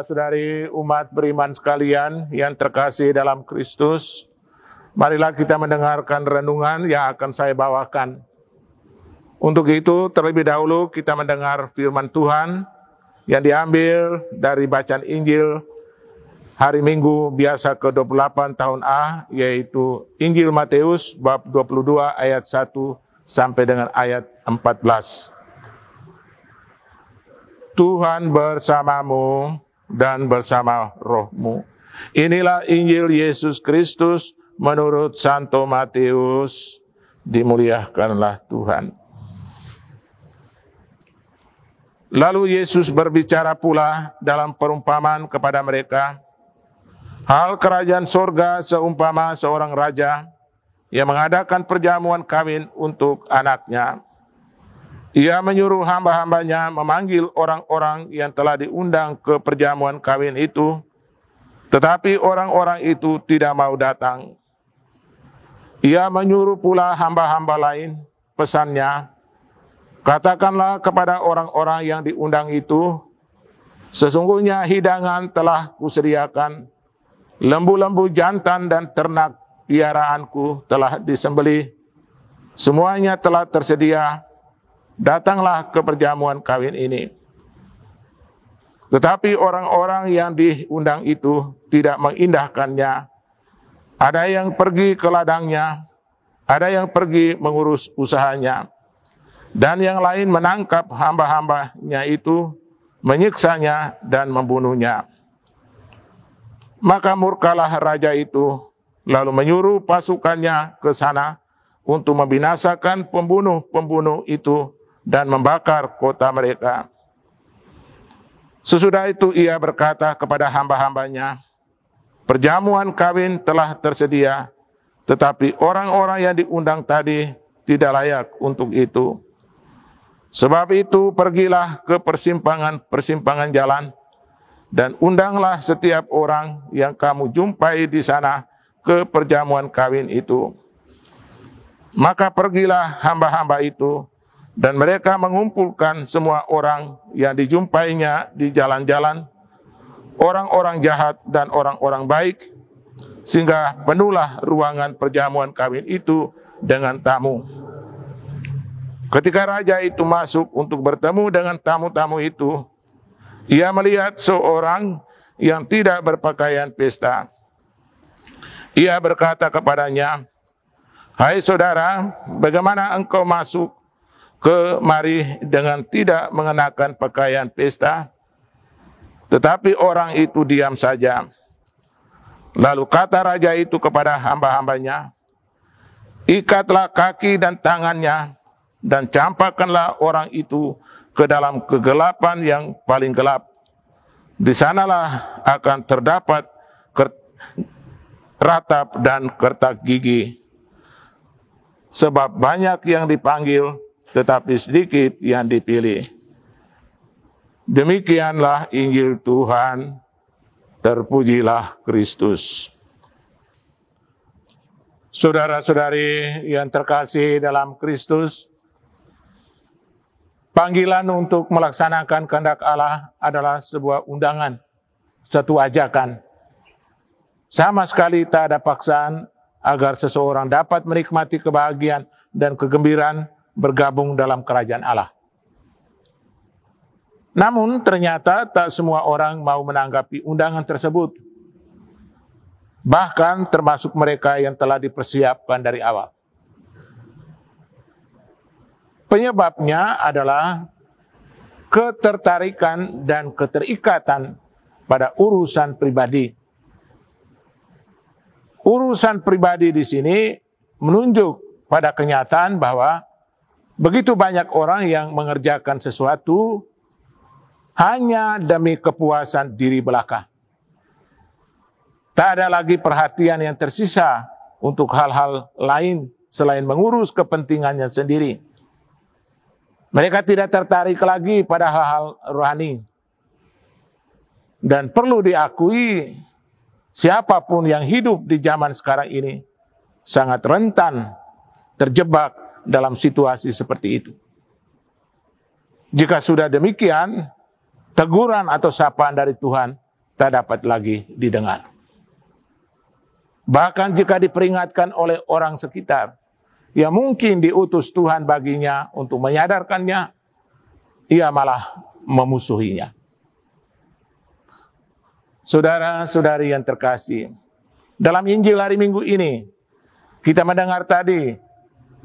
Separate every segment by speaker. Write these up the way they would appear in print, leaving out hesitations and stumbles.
Speaker 1: Saudari umat beriman sekalian yang terkasih dalam Kristus, marilah kita mendengarkan renungan yang akan saya bawakan. Untuk itu, terlebih dahulu kita mendengar firman Tuhan yang diambil dari bacaan Injil hari Minggu biasa ke-28 tahun A, yaitu Injil Matius bab 22 ayat 1 sampai dengan ayat 14. Tuhan bersamamu dan bersama rohmu. Inilah Injil Yesus Kristus menurut Santo Matius. Dimuliakanlah Tuhan. Lalu Yesus berbicara pula dalam perumpamaan kepada mereka, hal kerajaan sorga seumpama seorang raja yang mengadakan perjamuan kawin untuk anaknya. Ia menyuruh hamba-hambanya memanggil orang-orang yang telah diundang ke perjamuan kawin itu, tetapi orang-orang itu tidak mau datang. Ia menyuruh pula hamba-hamba lain, pesannya, katakanlah kepada orang-orang yang diundang itu, sesungguhnya hidangan telah kusediakan, lembu-lembu jantan dan ternak piaraanku telah disembelih, semuanya telah tersedia. Datanglah ke perjamuan kawin ini. Tetapi orang-orang yang diundang itu tidak mengindahkannya. Ada yang pergi ke ladangnya, ada yang pergi mengurus usahanya, dan yang lain menangkap hamba-hambanya itu, menyiksanya dan membunuhnya. Maka murkalah raja itu, lalu menyuruh pasukannya ke sana untuk membinasakan pembunuh-pembunuh itu dan membakar kota mereka. Sesudah itu ia berkata kepada hamba-hambanya, perjamuan kawin telah tersedia, tetapi orang-orang yang diundang tadi tidak layak untuk itu. Sebab itu pergilah ke persimpangan-persimpangan jalan, dan undanglah setiap orang yang kamu jumpai di sana ke perjamuan kawin itu. Maka pergilah hamba-hamba itu, dan mereka mengumpulkan semua orang yang dijumpainya di jalan-jalan, orang-orang jahat dan orang-orang baik, sehingga penuhlah ruangan perjamuan kawin itu dengan tamu. Ketika raja itu masuk untuk bertemu dengan tamu-tamu itu, ia melihat seorang yang tidak berpakaian pesta. Ia berkata kepadanya, hai saudara, bagaimana engkau masuk kemari dengan tidak mengenakan pakaian pesta? Tetapi orang itu diam saja. Lalu kata raja itu kepada hamba-hambanya, ikatlah kaki dan tangannya, dan campakkanlah orang itu ke dalam kegelapan yang paling gelap. Di sanalah akan terdapat ratap dan kertak gigi. Sebab banyak yang dipanggil, tetapi sedikit yang dipilih. Demikianlah Injil Tuhan, terpujilah Kristus. Saudara-saudari yang terkasih dalam Kristus, panggilan untuk melaksanakan kehendak Allah adalah sebuah undangan, satu ajakan. Sama sekali tak ada paksaan agar seseorang dapat menikmati kebahagiaan dan kegembiraan bergabung dalam kerajaan Allah. Namun ternyata tak semua orang mau menanggapi undangan tersebut. Bahkan termasuk mereka yang telah dipersiapkan dari awal. Penyebabnya adalah ketertarikan dan keterikatan pada urusan pribadi. Urusan pribadi di sini menunjuk pada kenyataan bahwa begitu banyak orang yang mengerjakan sesuatu hanya demi kepuasan diri belaka. Tak ada lagi perhatian yang tersisa untuk hal-hal lain selain mengurus kepentingannya sendiri. Mereka tidak tertarik lagi pada hal-hal rohani. Dan perlu diakui, siapapun yang hidup di zaman sekarang ini sangat rentan terjebak dalam situasi seperti itu. Jika sudah demikian, teguran atau sapaan dari Tuhan tak dapat lagi didengar. Bahkan jika diperingatkan oleh orang sekitar, yang mungkin diutus Tuhan baginya untuk menyadarkannya, ia malah memusuhinya. Saudara-saudari yang terkasih, dalam Injil hari Minggu ini, kita mendengar tadi,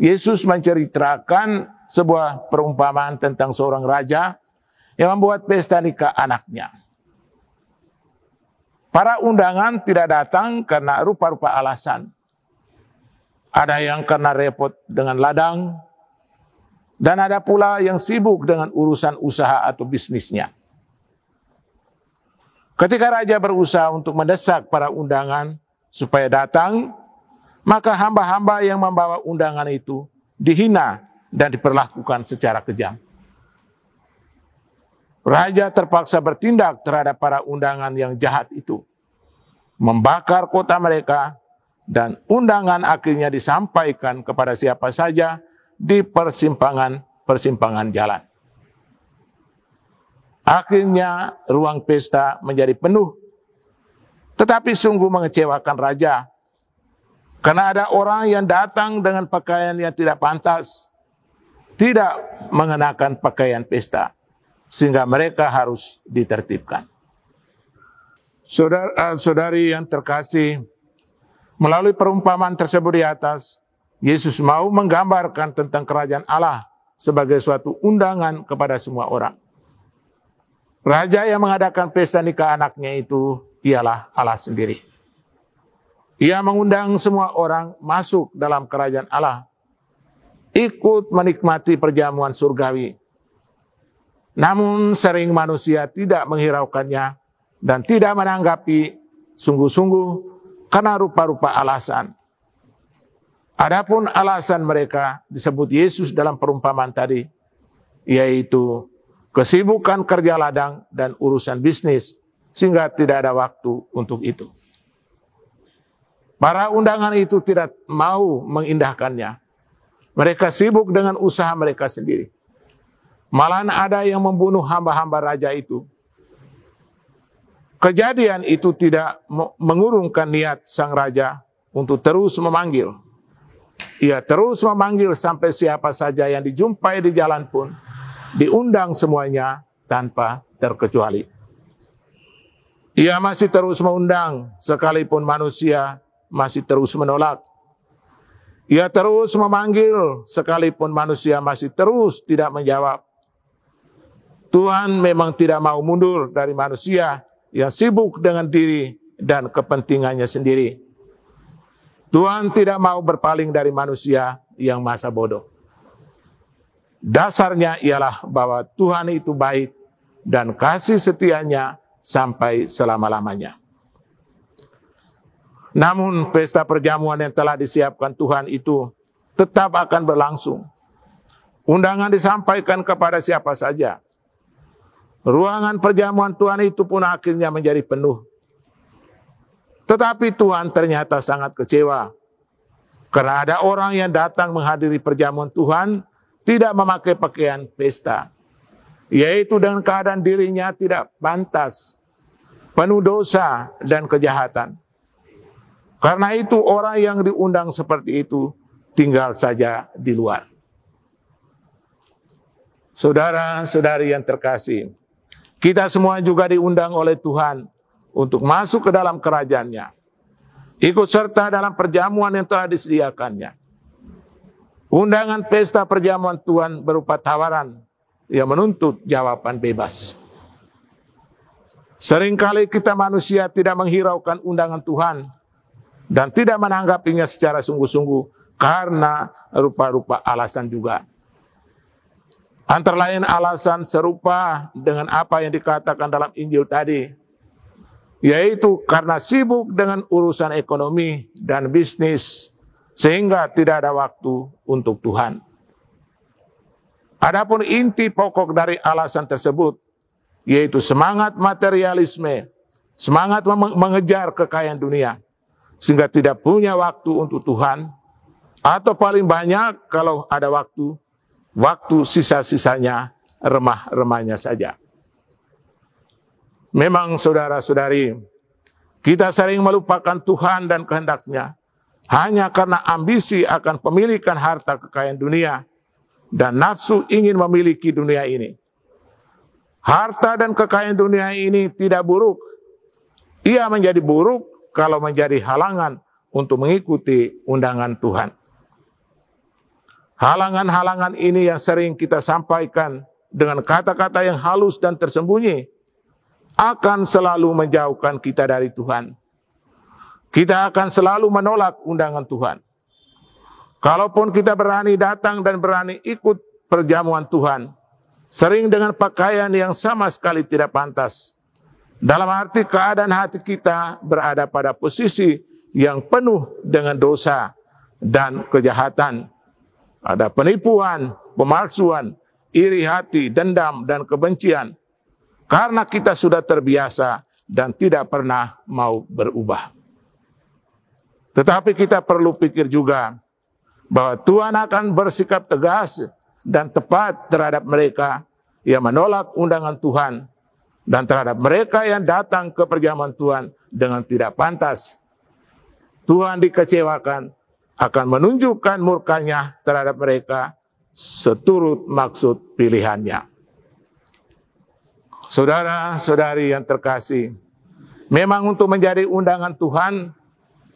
Speaker 1: Yesus menceritakan sebuah perumpamaan tentang seorang raja yang membuat pesta nikah anaknya. Para undangan tidak datang karena rupa-rupa alasan. Ada yang karena repot dengan ladang, dan ada pula yang sibuk dengan urusan usaha atau bisnisnya. Ketika raja berusaha untuk mendesak para undangan supaya datang, maka hamba-hamba yang membawa undangan itu dihina dan diperlakukan secara kejam. Raja terpaksa bertindak terhadap para undangan yang jahat itu, membakar kota mereka, dan undangan akhirnya disampaikan kepada siapa saja di persimpangan jalan. Akhirnya ruang pesta menjadi penuh, tetapi sungguh mengecewakan raja, karena ada orang yang datang dengan pakaian yang tidak pantas, tidak mengenakan pakaian pesta, sehingga mereka harus ditertibkan. Saudara-saudari yang terkasih, melalui perumpamaan tersebut di atas, Yesus mau menggambarkan tentang kerajaan Allah sebagai suatu undangan kepada semua orang. Raja yang mengadakan pesta nikah anaknya itu ialah Allah sendiri. Ia mengundang semua orang masuk dalam kerajaan Allah, ikut menikmati perjamuan surgawi. Namun sering manusia tidak menghiraukannya dan tidak menanggapi sungguh-sungguh karena rupa-rupa alasan. Adapun alasan mereka disebut Yesus dalam perumpamaan tadi, yaitu kesibukan kerja ladang dan urusan bisnis, sehingga tidak ada waktu untuk itu. Para undangan itu tidak mau mengindahkannya. Mereka sibuk dengan usaha mereka sendiri. Malahan ada yang membunuh hamba-hamba raja itu. Kejadian itu tidak mengurungkan niat sang raja untuk terus memanggil. Ia terus memanggil sampai siapa saja yang dijumpai di jalan pun diundang semuanya tanpa terkecuali. Ia masih terus mengundang sekalipun manusia masih terus menolak. Ia terus memanggil sekalipun manusia masih terus tidak menjawab. Tuhan memang tidak mau mundur dari manusia yang sibuk dengan diri dan kepentingannya sendiri. Tuhan tidak mau berpaling dari manusia yang masa bodoh. Dasarnya ialah bahwa Tuhan itu baik dan kasih setianya sampai selama-lamanya. Namun pesta perjamuan yang telah disiapkan Tuhan itu tetap akan berlangsung. Undangan disampaikan kepada siapa saja. Ruangan perjamuan Tuhan itu pun akhirnya menjadi penuh. Tetapi Tuhan ternyata sangat kecewa, karena ada orang yang datang menghadiri perjamuan Tuhan tidak memakai pakaian pesta, yaitu dengan keadaan dirinya tidak pantas, penuh dosa dan kejahatan. Karena itu orang yang diundang seperti itu tinggal saja di luar. Saudara-saudari yang terkasih, kita semua juga diundang oleh Tuhan untuk masuk ke dalam kerajaan-Nya, ikut serta dalam perjamuan yang telah disediakannya. Undangan pesta perjamuan Tuhan berupa tawaran yang menuntut jawaban bebas. Seringkali kita manusia tidak menghiraukan undangan Tuhan dan tidak menanggapinya secara sungguh-sungguh karena rupa-rupa alasan juga. Antara lain alasan serupa dengan apa yang dikatakan dalam Injil tadi, yaitu karena sibuk dengan urusan ekonomi dan bisnis, sehingga tidak ada waktu untuk Tuhan. Adapun inti pokok dari alasan tersebut, yaitu semangat materialisme, semangat mengejar kekayaan dunia, sehingga tidak punya waktu untuk Tuhan, atau paling banyak kalau ada waktu sisa-sisanya remah-remahnya saja. Memang saudara-saudari, kita sering melupakan Tuhan dan kehendak-Nya hanya karena ambisi akan pemilikan harta kekayaan dunia dan nafsu ingin memiliki dunia ini. Harta dan kekayaan dunia ini tidak buruk. Ia menjadi buruk kalau menjadi halangan untuk mengikuti undangan Tuhan. Halangan-halangan ini yang sering kita sampaikan dengan kata-kata yang halus dan tersembunyi akan selalu menjauhkan kita dari Tuhan. Kita akan selalu menolak undangan Tuhan. Kalaupun kita berani datang dan berani ikut perjamuan Tuhan, sering dengan pakaian yang sama sekali tidak pantas. Dalam arti keadaan hati kita berada pada posisi yang penuh dengan dosa dan kejahatan. Ada penipuan, pemalsuan, iri hati, dendam, dan kebencian. Karena kita sudah terbiasa dan tidak pernah mau berubah. Tetapi kita perlu pikir juga bahwa Tuhan akan bersikap tegas dan tepat terhadap mereka yang menolak undangan Tuhan dan terhadap mereka yang datang ke perjamuan Tuhan dengan tidak pantas. Tuhan dikecewakan akan menunjukkan murkanya terhadap mereka seturut maksud pilihannya. Saudara-saudari yang terkasih, memang untuk menjadi undangan Tuhan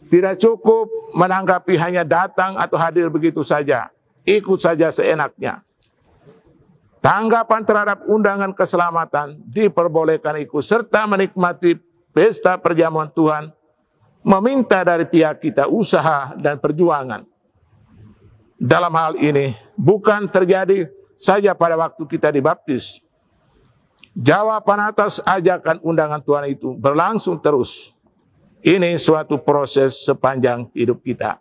Speaker 1: tidak cukup menanggapi hanya datang atau hadir begitu saja, ikut saja seenaknya. Tanggapan terhadap undangan keselamatan diperbolehkan ikut serta menikmati pesta perjamuan Tuhan, meminta dari pihak kita usaha dan perjuangan. Dalam hal ini bukan terjadi saja pada waktu kita dibaptis. Jawaban atas ajakan undangan Tuhan itu berlangsung terus. Ini suatu proses sepanjang hidup kita.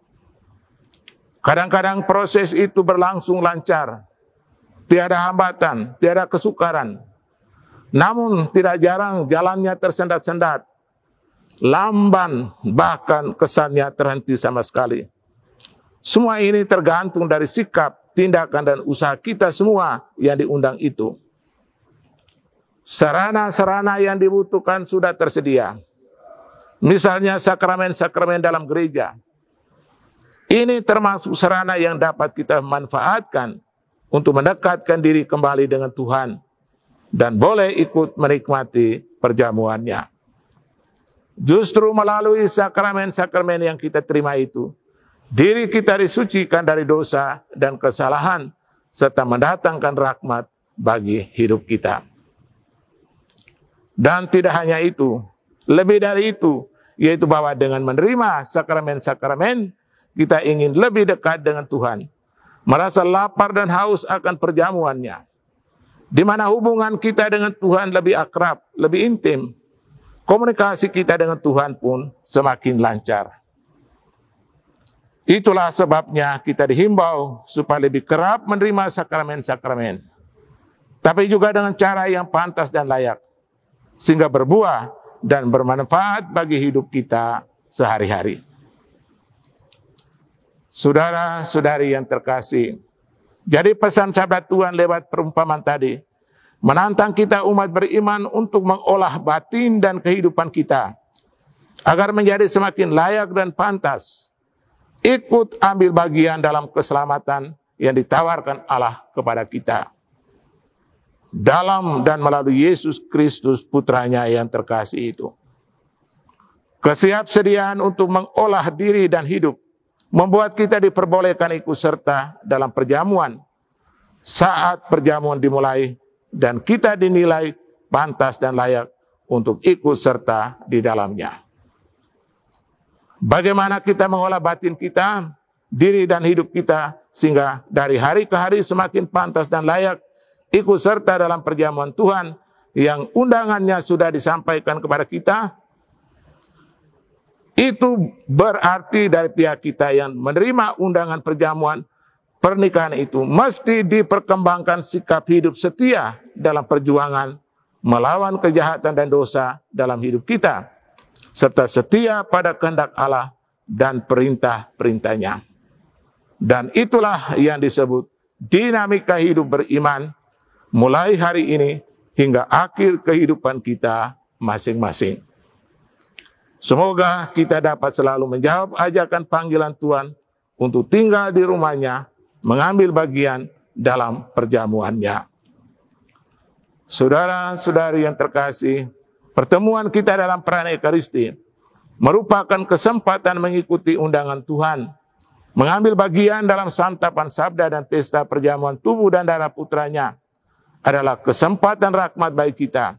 Speaker 1: Kadang-kadang proses itu berlangsung lancar, tiada hambatan, tiada kesukaran. Namun tidak jarang jalannya tersendat-sendat, lamban, bahkan kesannya terhenti sama sekali. Semua ini tergantung dari sikap, tindakan, dan usaha kita semua yang diundang itu. Sarana-sarana yang dibutuhkan sudah tersedia. Misalnya sakramen-sakramen dalam gereja. Ini termasuk sarana yang dapat kita manfaatkan untuk mendekatkan diri kembali dengan Tuhan dan boleh ikut menikmati perjamuannya. Justru melalui sakramen-sakramen yang kita terima itu, diri kita disucikan dari dosa dan kesalahan serta mendatangkan rahmat bagi hidup kita. Dan tidak hanya itu, lebih dari itu, yaitu bahwa dengan menerima sakramen-sakramen, kita ingin lebih dekat dengan Tuhan, merasa lapar dan haus akan perjamuannya, di mana hubungan kita dengan Tuhan lebih akrab, lebih intim, komunikasi kita dengan Tuhan pun semakin lancar. Itulah sebabnya kita dihimbau supaya lebih kerap menerima sakramen-sakramen, tapi juga dengan cara yang pantas dan layak, sehingga berbuah dan bermanfaat bagi hidup kita sehari-hari. Saudara-saudari yang terkasih, jadi pesan sabda Tuhan lewat perumpamaan tadi menantang kita umat beriman untuk mengolah batin dan kehidupan kita agar menjadi semakin layak dan pantas ikut ambil bagian dalam keselamatan yang ditawarkan Allah kepada kita dalam dan melalui Yesus Kristus putranya yang terkasih itu. Kesiapsediaan untuk mengolah diri dan hidup membuat kita diperbolehkan ikut serta dalam perjamuan saat perjamuan dimulai dan kita dinilai pantas dan layak untuk ikut serta di dalamnya. Bagaimana kita mengolah batin kita, diri dan hidup kita sehingga dari hari ke hari semakin pantas dan layak ikut serta dalam perjamuan Tuhan yang undangannya sudah disampaikan kepada kita. Itu berarti dari pihak kita yang menerima undangan perjamuan pernikahan itu mesti diperkembangkan sikap hidup setia dalam perjuangan melawan kejahatan dan dosa dalam hidup kita, serta setia pada kehendak Allah dan perintah-perintahnya. Dan itulah yang disebut dinamika hidup beriman mulai hari ini hingga akhir kehidupan kita masing-masing. Semoga kita dapat selalu menjawab ajakan panggilan Tuhan untuk tinggal di rumahnya, mengambil bagian dalam perjamuannya. Saudara-saudari yang terkasih, pertemuan kita dalam perayaan Ekaristi merupakan kesempatan mengikuti undangan Tuhan, mengambil bagian dalam santapan sabda dan pesta perjamuan tubuh dan darah putranya adalah kesempatan rahmat bagi kita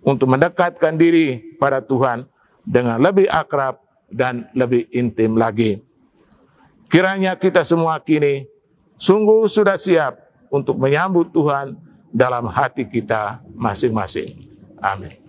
Speaker 1: untuk mendekatkan diri pada Tuhan dengan lebih akrab dan lebih intim lagi. Kiranya kita semua kini sungguh sudah siap untuk menyambut Tuhan dalam hati kita masing-masing. Amin.